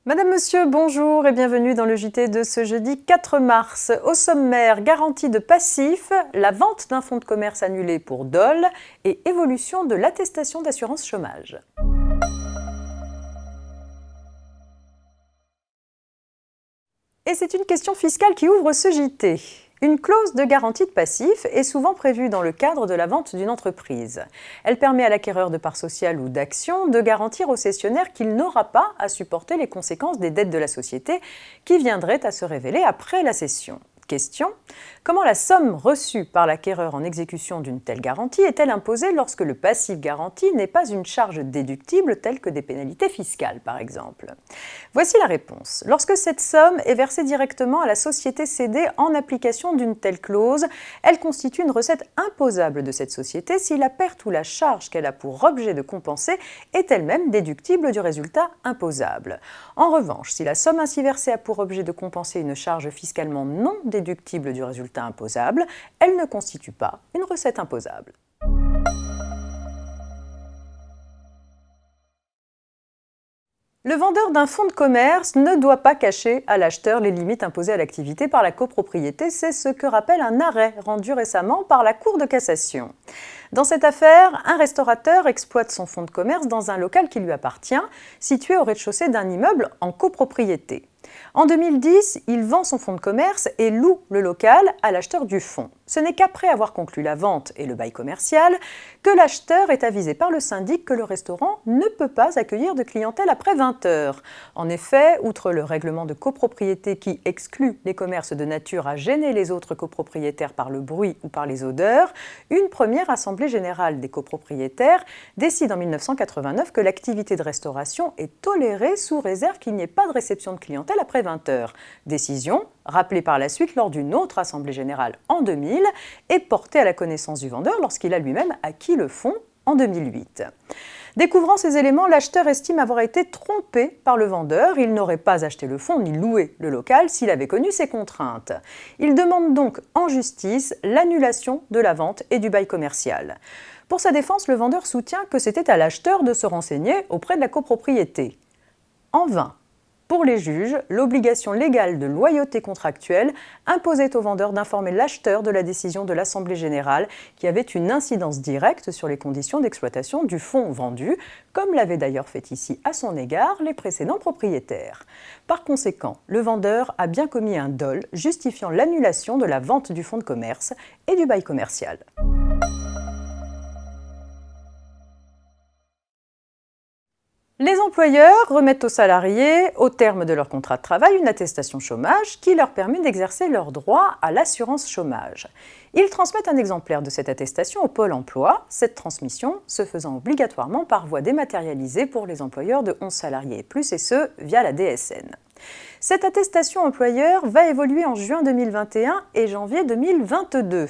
Madame, Monsieur, bonjour et bienvenue dans le JT de ce jeudi 4 mars. Au sommaire, garantie de passif, la vente d'un fonds de commerce annulé pour Dole et évolution de l'attestation d'assurance chômage. Et c'est une question fiscale qui ouvre ce JT. Une clause de garantie de passif est souvent prévue dans le cadre de la vente d'une entreprise. Elle permet à l'acquéreur de parts sociales ou d'actions de garantir au cessionnaire qu'il n'aura pas à supporter les conséquences des dettes de la société qui viendraient à se révéler après la cession. Question: comment la somme reçue par l'acquéreur en exécution d'une telle garantie est-elle imposée lorsque le passif garanti n'est pas une charge déductible telle que des pénalités fiscales, par exemple? Voici la réponse. Lorsque cette somme est versée directement à la société cédée en application d'une telle clause, elle constitue une recette imposable de cette société si la perte ou la charge qu'elle a pour objet de compenser est elle-même déductible du résultat imposable. En revanche, si la somme ainsi versée a pour objet de compenser une charge fiscalement non déductible du résultat imposable, elle ne constitue pas une recette imposable. Le vendeur d'un fonds de commerce ne doit pas cacher à l'acheteur les limites imposées à l'activité par la copropriété, c'est ce que rappelle un arrêt rendu récemment par la Cour de cassation. Dans cette affaire, un restaurateur exploite son fonds de commerce dans un local qui lui appartient, situé au rez-de-chaussée d'un immeuble en copropriété. En 2010, il vend son fonds de commerce et loue le local à l'acheteur du fonds. Ce n'est qu'après avoir conclu la vente et le bail commercial que l'acheteur est avisé par le syndic que le restaurant ne peut pas accueillir de clientèle après 20 heures. En effet, outre le règlement de copropriété qui exclut les commerces de nature à gêner les autres copropriétaires par le bruit ou par les odeurs, une première assemblée générale des copropriétaires décide en 1989 que l'activité de restauration est tolérée sous réserve qu'il n'y ait pas de réception de clientèle après 20 heures. Décision rappelée par la suite lors d'une autre assemblée générale en 2000 et portée à la connaissance du vendeur lorsqu'il a lui-même acquis le fonds en 2008. Découvrant ces éléments, l'acheteur estime avoir été trompé par le vendeur. Il n'aurait pas acheté le fonds ni loué le local s'il avait connu ces contraintes. Il demande donc en justice l'annulation de la vente et du bail commercial. Pour sa défense, le vendeur soutient que c'était à l'acheteur de se renseigner auprès de la copropriété. En vain. Pour les juges, l'obligation légale de loyauté contractuelle imposait au vendeur d'informer l'acheteur de la décision de l'Assemblée générale qui avait une incidence directe sur les conditions d'exploitation du fonds vendu, comme l'avaient d'ailleurs fait ici à son égard les précédents propriétaires. Par conséquent, le vendeur a bien commis un dol justifiant l'annulation de la vente du fonds de commerce et du bail commercial. Les employeurs remettent aux salariés, au terme de leur contrat de travail, une attestation chômage qui leur permet d'exercer leur droit à l'assurance chômage. Ils transmettent un exemplaire de cette attestation au Pôle emploi, cette transmission se faisant obligatoirement par voie dématérialisée pour les employeurs de 11 salariés et plus, et ce, via la DSN. Cette attestation employeur va évoluer en juin 2021 et janvier 2022.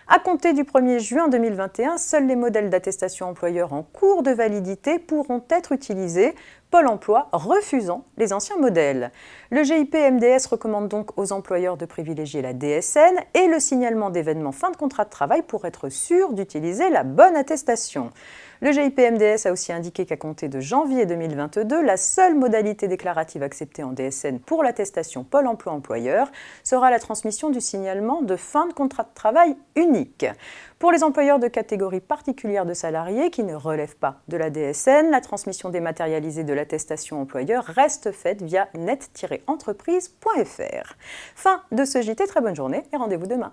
À compter du 1er juin 2021, seuls les modèles d'attestation employeur en cours de validité pourront être utilisés, Pôle emploi refusant les anciens modèles. Le GIP-MDS recommande donc aux employeurs de privilégier la DSN et le signalement d'événements fin de contrat de travail pour être sûr d'utiliser la bonne attestation. Le GIP-MDS a aussi indiqué qu'à compter de janvier 2022, la seule modalité déclarative acceptée en DSN pour l'attestation Pôle emploi employeur sera la transmission du signalement de fin de contrat de travail unique. Pour les employeurs de catégorie particulière de salariés qui ne relèvent pas de la DSN, la transmission dématérialisée de l'attestation employeur reste faite via net-entreprise.fr. Fin de ce JT, très bonne journée et rendez-vous demain.